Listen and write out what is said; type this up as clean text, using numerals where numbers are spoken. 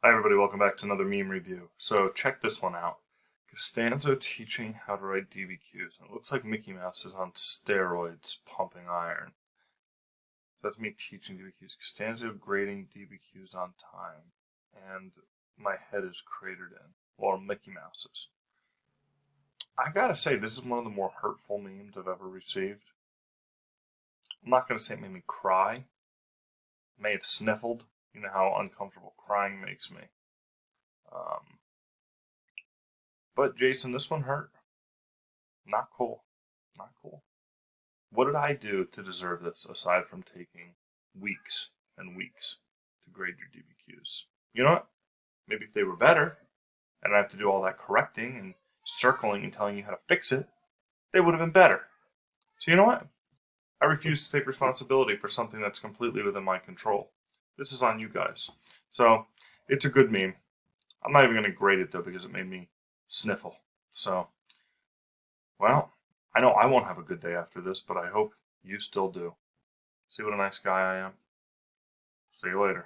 Hi everybody, welcome back to another meme review. So check this one out. Costanzo teaching how to write DBQs. And it looks like Mickey Mouse is on steroids pumping iron. That's me teaching DBQs. Costanzo grading DBQs on time. And my head is cratered in. Well, Mickey Mouse's. I gotta say, this is one of the more hurtful memes I've ever received. I'm not gonna say it made me cry. I may have sniffled. You know how uncomfortable crying makes me. Um, but Jason, this one hurt. Not cool. Not cool. What did I do to deserve this aside from taking weeks and weeks to grade your DBQs? You know what? Maybe if they were better, and I have to do all that correcting and circling and telling you how to fix it, they would have been better. So you know what? I refuse to take responsibility for something that's completely within my control. This is on you guys. So it's a good meme. I'm not even going to grade it though because it made me sniffle. So, well, I know I won't have a good day after this, but I hope you still do. See what a nice guy I am? See you later.